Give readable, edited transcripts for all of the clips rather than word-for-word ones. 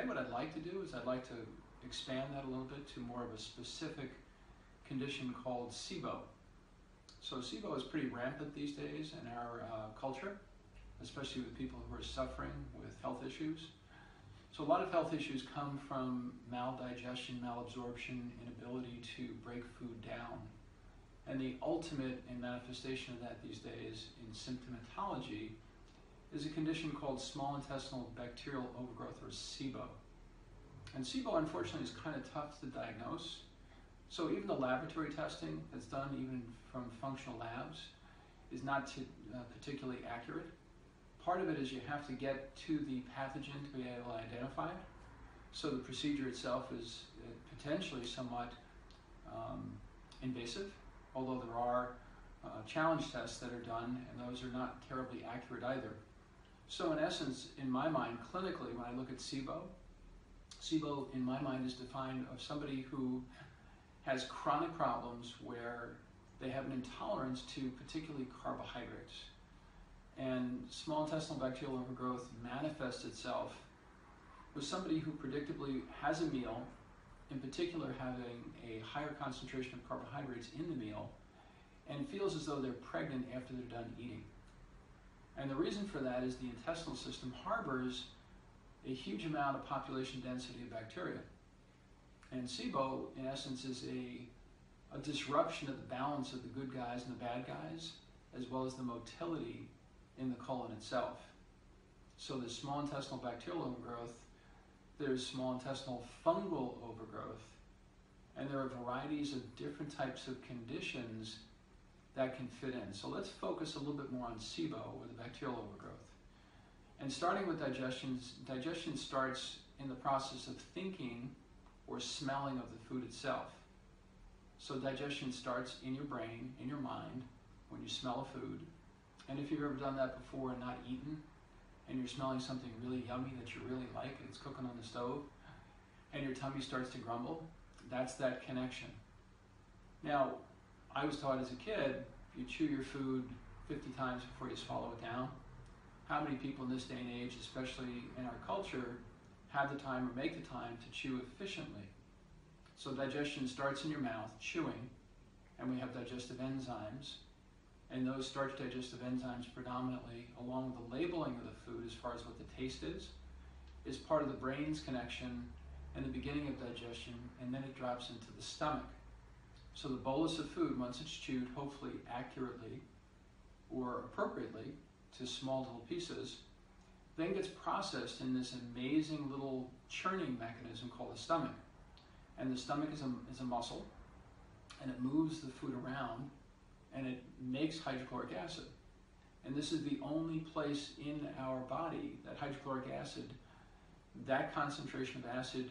today what I'd like to do is I'd like to expand that a little bit to more of a specific condition called SIBO. So SIBO is pretty rampant these days in our culture, especially with people who are suffering with health issues. So a lot of health issues come from maldigestion, malabsorption, inability to break food down. And the ultimate manifestation of that these days in symptomatology is a condition called small intestinal bacterial overgrowth, or SIBO. And SIBO, unfortunately, is kind of tough to diagnose. So even the laboratory testing that's done even from functional labs is not particularly accurate. Part of it is you have to get to the pathogen to be able to identify it. So the procedure itself is potentially somewhat invasive, although there are challenge tests that are done, and those are not terribly accurate either. So in essence, in my mind, clinically, when I look at SIBO, SIBO in my mind is defined of somebody who has chronic problems where they have an intolerance to particularly carbohydrates. And small intestinal bacterial overgrowth manifests itself with somebody who predictably has a meal, in particular having a higher concentration of carbohydrates in the meal, and feels as though they're pregnant after they're done eating. And the reason for that is the intestinal system harbors a huge amount of population density of bacteria. And SIBO, in essence, is a disruption of the balance of the good guys and the bad guys, as well as the motility in the colon itself. So there's small intestinal bacterial overgrowth, there's small intestinal fungal overgrowth, and there are varieties of different types of conditions that can fit in. So let's focus a little bit more on SIBO, or the bacterial overgrowth. And starting with digestion starts in the process of thinking or smelling of the food itself. So digestion starts in your brain, in your mind, when you smell a food. And if you've ever done that before and not eaten, and you're smelling something really yummy that you really like, and it's cooking on the stove, and your tummy starts to grumble, that's that connection. Now, I was taught as a kid, you chew your food 50 times before you swallow it down. How many people in this day and age, especially in our culture, have the time or make the time to chew efficiently? So digestion starts in your mouth, chewing, and we have digestive enzymes. And those starch digestive enzymes predominantly, along with the labeling of the food as far as what the taste is part of the brain's connection and the beginning of digestion, and then it drops into the stomach. So the bolus of food, once it's chewed, hopefully accurately or appropriately to small little pieces, then gets processed in this amazing little churning mechanism called the stomach. And the stomach is a muscle, and it moves the food around, and it makes hydrochloric acid. And this is the only place in our body that hydrochloric acid, that concentration of acid,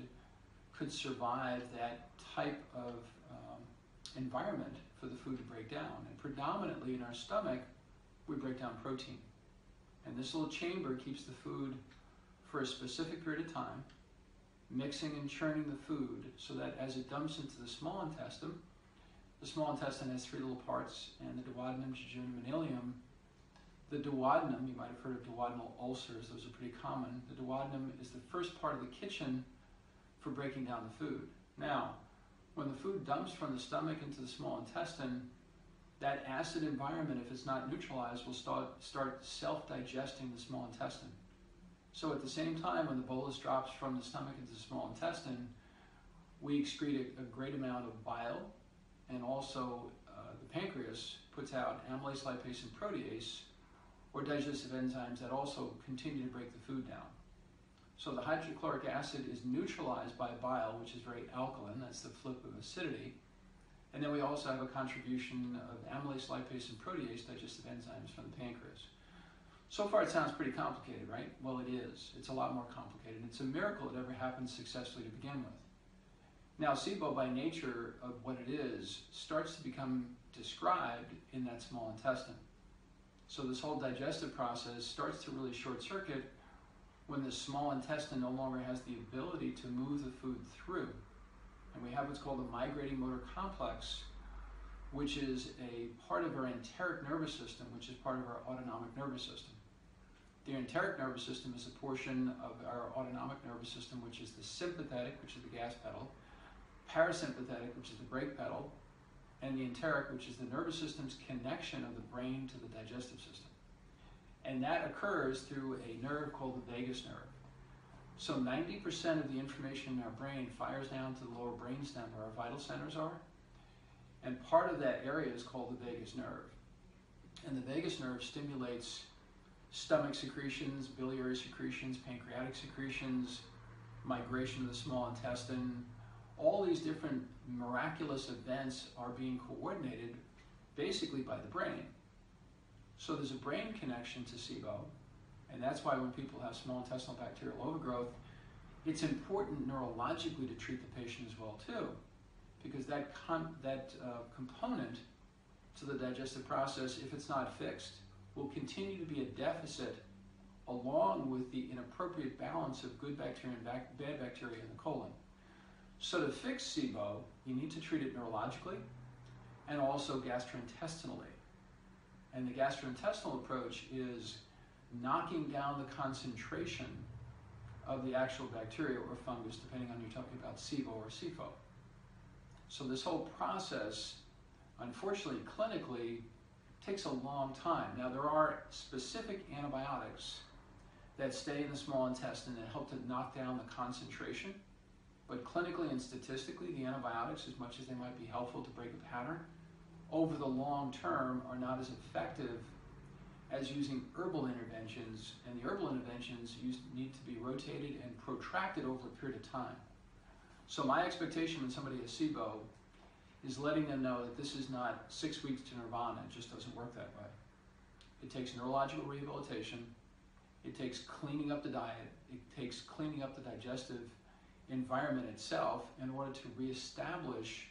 could survive that type of environment for the food to break down. And predominantly in our stomach, we break down protein. And this little chamber keeps the food for a specific period of time, mixing and churning the food so that as it dumps into the small intestine has three little parts, and the duodenum, jejunum, and ileum. The duodenum, you might have heard of duodenal ulcers, those are pretty common. The duodenum is the first part of the kitchen for breaking down the food. Now, when the food dumps from the stomach into the small intestine, that acid environment, if it's not neutralized, will start self-digesting the small intestine. So at the same time, when the bolus drops from the stomach into the small intestine, we excrete a great amount of bile, and also the pancreas puts out amylase, lipase, and protease, or digestive enzymes that also continue to break the food down. So the hydrochloric acid is neutralized by bile, which is very alkaline, that's the flip of acidity. And then we also have a contribution of amylase, lipase, and protease, digestive enzymes, from the pancreas. So far it sounds pretty complicated, right? Well, it is. It's a lot more complicated. It's a miracle it ever happened successfully to begin with. Now, SIBO, by nature of what it is, starts to become described in that small intestine. So this whole digestive process starts to really short circuit when the small intestine no longer has the ability to move the food through. And we have what's called the migrating motor complex, which is a part of our enteric nervous system, which is part of our autonomic nervous system. The enteric nervous system is a portion of our autonomic nervous system, which is the sympathetic, which is the gas pedal, parasympathetic, which is the brake pedal, and the enteric, which is the nervous system's connection of the brain to the digestive system. And that occurs through a nerve called the vagus nerve. So 90% of the information in our brain fires down to the lower brainstem where our vital centers are. And part of that area is called the vagus nerve. And the vagus nerve stimulates stomach secretions, biliary secretions, pancreatic secretions, migration of the small intestine. All these different miraculous events are being coordinated basically by the brain. So there's a brain connection to SIBO, and that's why when people have small intestinal bacterial overgrowth, it's important neurologically to treat the patient as well too, because that component to the digestive process, if it's not fixed, will continue to be a deficit along with the inappropriate balance of good bacteria and bad bacteria in the colon. So to fix SIBO, you need to treat it neurologically and also gastrointestinally. And the gastrointestinal approach is knocking down the concentration of the actual bacteria or fungus, depending on you're talking about SIBO or SIFO. So this whole process, unfortunately, clinically, takes a long time. Now, there are specific antibiotics that stay in the small intestine that help to knock down the concentration, but clinically and statistically, the antibiotics, as much as they might be helpful to break a pattern, over the long term are not as effective as using herbal interventions, and the herbal interventions need to be rotated and protracted over a period of time. So my expectation when somebody has SIBO is letting them know that this is not 6 weeks to nirvana. It just doesn't work that way. It takes neurological rehabilitation. It takes cleaning up the diet. It takes cleaning up the digestive environment itself in order to reestablish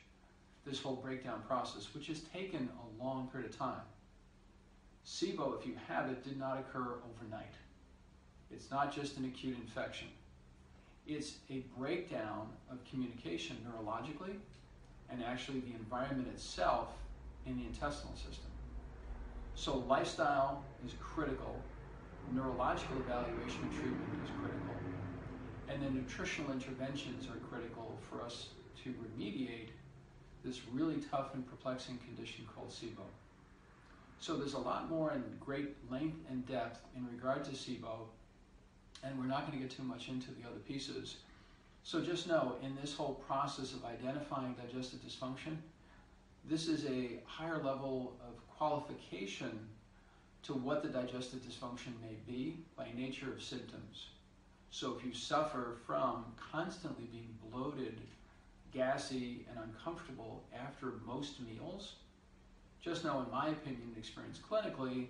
this whole breakdown process, which has taken a long period of time. SIBO, if you have it, did not occur overnight. It's not just an acute infection. It's a breakdown of communication neurologically and actually the environment itself in the intestinal system. So lifestyle is critical, neurological evaluation and treatment is critical, and then nutritional interventions are critical for us to remediate this really tough and perplexing condition called SIBO. So there's a lot more in great length and depth in regard to SIBO, and we're not going to get too much into the other pieces. So just know, in this whole process of identifying digestive dysfunction, this is a higher level of qualification to what the digestive dysfunction may be by nature of symptoms. So if you suffer from constantly being bloated, gassy, and uncomfortable after most meals, just know, in my opinion and experience clinically,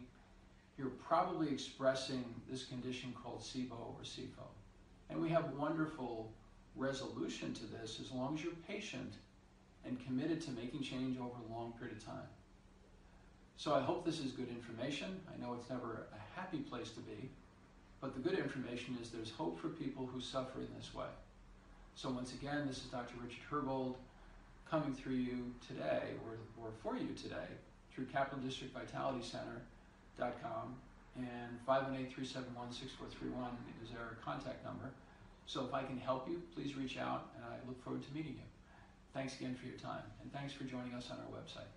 you're probably expressing this condition called SIBO or SIFO. And we have wonderful resolution to this as long as you're patient and committed to making change over a long period of time. So I hope this is good information. I know it's never a happy place to be, but the good information is there's hope for people who suffer in this way. So once again, this is Dr. Richard Herbold coming through you today, or for you today, through CapitalDistrictVitalityCenter.com, and 518-371-6431 is our contact number. So if I can help you, please reach out, and I look forward to meeting you. Thanks again for your time, and thanks for joining us on our website.